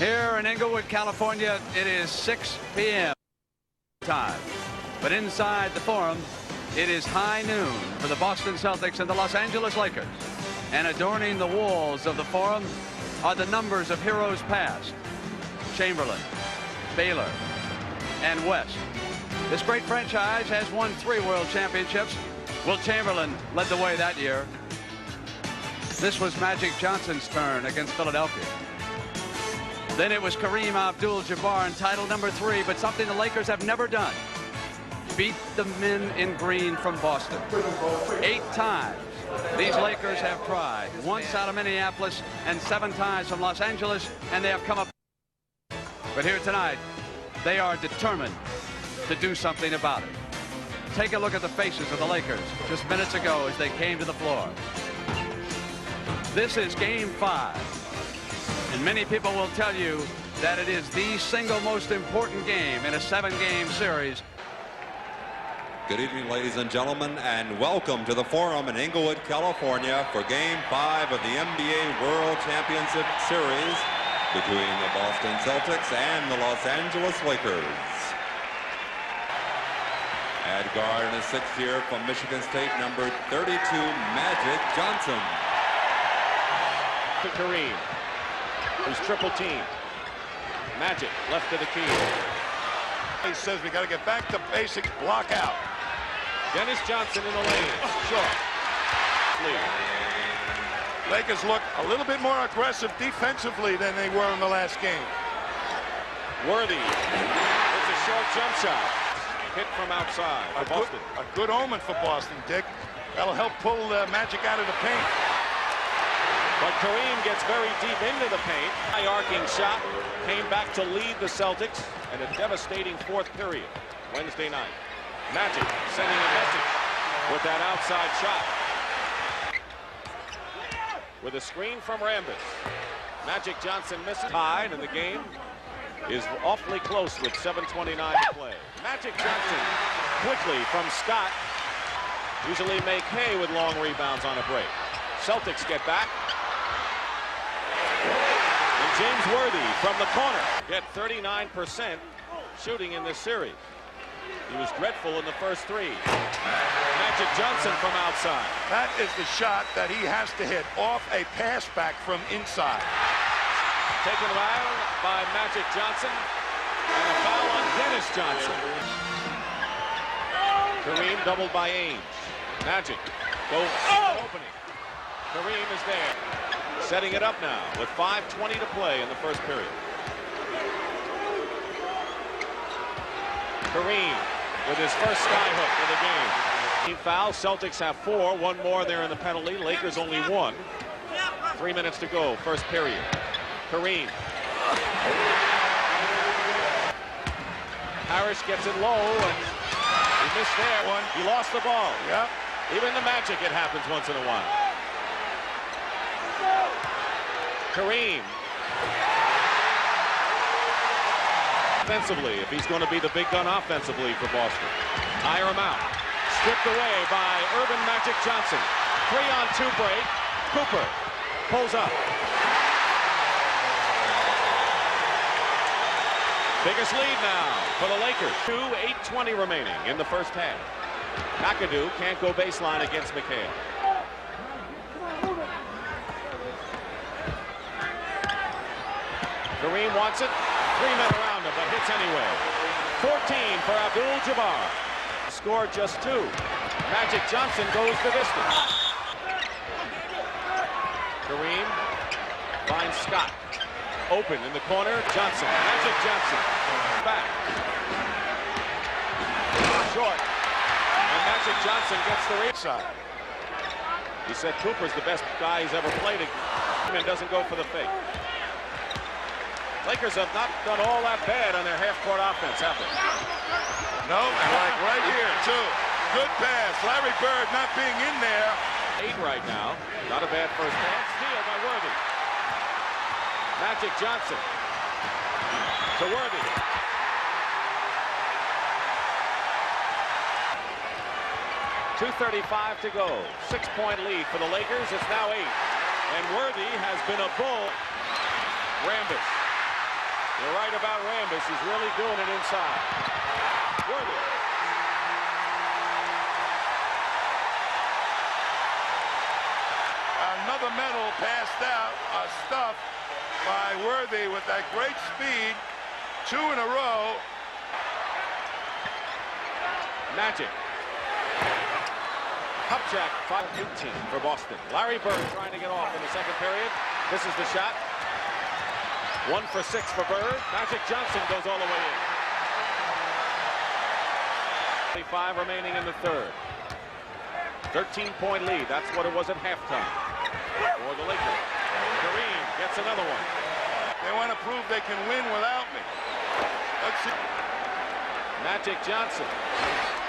Here in Inglewood, California, it is 6 p.m. time. But inside the Forum, it is high noon for the Boston Celtics and the Los Angeles Lakers. And adorning the walls of the Forum are the numbers of heroes past: Chamberlain, Baylor, and West. This great franchise has won 3 world championships. Will Chamberlain led the way that year. This was Magic Johnson's turn against Philadelphia. Then it was Kareem Abdul-Jabbar in title number 3, but something the Lakers have never done: beat the men in green from Boston. 8 times these Lakers have tried, once out of Minneapolis and 7 times from Los Angeles, and they have come up. But here tonight, they are determined to do something about it. Take a look at the faces of the Lakers just minutes ago as they came to the floor. This is Game 5. And many people will tell you that it is the single most important game in a 7-game series. Good evening, ladies and gentlemen, and welcome to the Forum in Inglewood, California for Game 5 of the NBA World Championship Series between the Boston Celtics and the Los Angeles Lakers. At guard in his 6th year from Michigan State, number 32, Magic Johnson. Kareem, who's triple teamed. Magic left to the key. He says we got to get back to basics, block out. Dennis Johnson in the lane, short. Lakers look a little bit more aggressive defensively than they were in the last game. Worthy, it's a short jump shot. Hit from outside for Boston. A good omen for Boston, Dick. That'll help pull Magic out of the paint. But Kareem gets very deep into the paint. High arcing shot, came back to lead the Celtics in a devastating 4th period Wednesday night. Magic sending a message with that outside shot. With a screen from Rambis. Magic Johnson misses. Tied, and the game is awfully close with 7:29 to play. Magic Johnson quickly from Scott. Usually make hay with long rebounds on a break. Celtics get back. And James Worthy from the corner. Get 39% shooting in this series. He was dreadful in the first 3. Magic Johnson from outside. That is the shot that he has to hit off a pass back from inside. Taken around by Magic Johnson, and a foul on Dennis Johnson. Kareem doubled by Ainge. Magic goes opening. Kareem is there. Setting it up now with 5:20 to play in the first period. Kareem with his first skyhook of the game. Foul. Celtics have 4. 1 more there in the penalty. Lakers only 1. 3 minutes to go. First period. Kareem. Harris gets it low, and he missed there. He lost the ball. Yep. Even the Magic, it happens once in a while. Kareem. Offensively, if he's going to be the big gun offensively for Boston. Tire him out. Stripped away by Urban Magic Johnson. 3-on-2 break. Cooper pulls up. Biggest lead now for the Lakers. 8:20 remaining in the first half. McAdoo can't go baseline against McHale. Kareem wants it. 3 men around him, but hits anyway. 14 for Abdul-Jabbar. Scored just 2. Magic Johnson goes the distance. Kareem finds Scott. Open in the corner. Johnson. Magic Johnson. Back. Short. And Magic Johnson gets the side. He said Cooper's the best guy he's ever played and doesn't go for the fake. Lakers have not done all that bad on their half-court offense, have they? No, like right here, too. Good pass. Larry Bird not being in there. 8 right now. Not a bad first pass. Steal by Worthy. Magic Johnson to Worthy. .235 to go. 6-point lead for the Lakers. It's now 8. And Worthy has been a bull. Rambis You're right about Rambis. He's really doing it inside. Worthy. Another medal passed out, stuff by Worthy with that great speed. 2 in a row. Magic. Kupchak, 5-18 for Boston. Larry Bird trying to get off in the second period. This is the shot. 1 for 6 for Bird. Magic Johnson goes all the way in. 5 remaining in the third. 13-point lead. That's what it was at halftime for the Lakers. Kareem gets another one. They want to prove they can win without me. Let's see. Magic Johnson.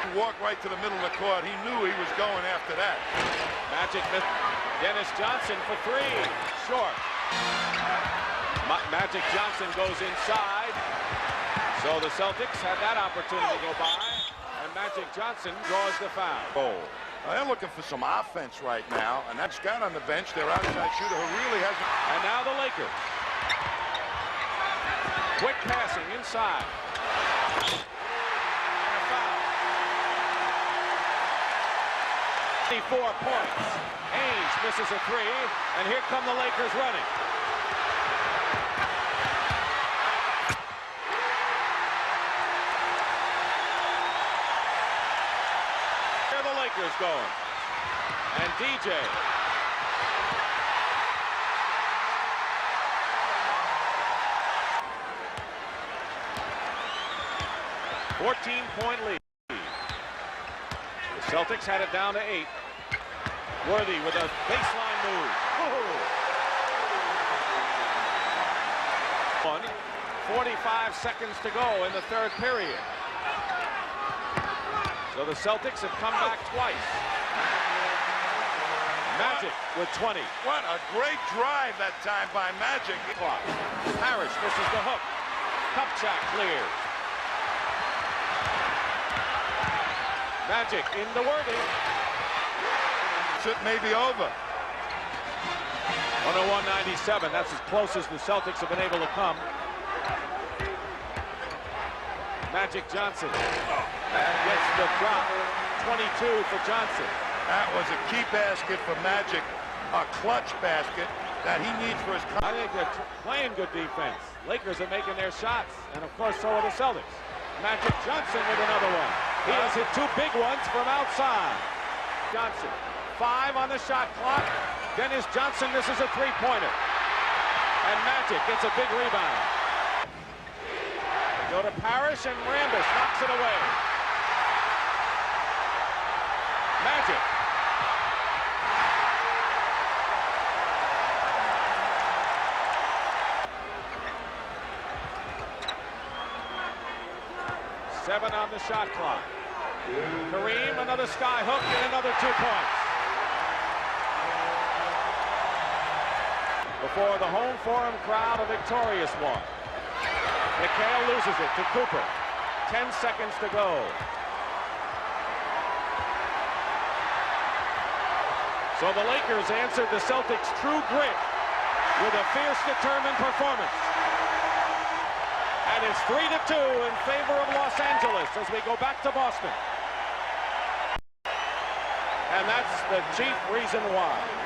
He walked right to the middle of the court. He knew he was going after that. Magic. Dennis Johnson for 3. Short. Magic Johnson goes inside. So the Celtics had that opportunity to go by. And Magic Johnson draws the foul. Goal. They're looking for some offense right now, and that's Scott on the bench, their outside shooter who really hasn't. And now the Lakers. Quick passing inside. And a foul. 24 points. Ainge misses a 3, and here come the Lakers running. Lakers going. And DJ. Fourteen-point lead. The Celtics had it down to 8. Worthy with a baseline move. Whoa. 45 seconds to go in the third period. So the Celtics have come back twice. Magic with 20. What a great drive that time by Magic. Parrish misses the hook. Kupchak clears. Magic into Worthy. It may be over. 101-97. That's as close as the Celtics have been able to come. Magic Johnson gets the drop. 22 for Johnson. That was a key basket for Magic, a clutch basket that he needs for his. I think they're playing good defense. Lakers are making their shots, and of course so are the Celtics. Magic Johnson with another one. He has hit 2 big ones from outside. Johnson, 5 on the shot clock. Dennis Johnson misses a 3-pointer. And Magic gets a big rebound. Go to Parrish, and Rambis knocks it away. Magic. Seven on the shot clock. Kareem, another sky hook, and another 2 points. Before the home forum crowd, a victorious one. McHale loses it to Cooper. 10 seconds to go. So the Lakers answered the Celtics' true grit with a fierce, determined performance. And it's 3-2 in favor of Los Angeles as we go back to Boston. And that's the chief reason why.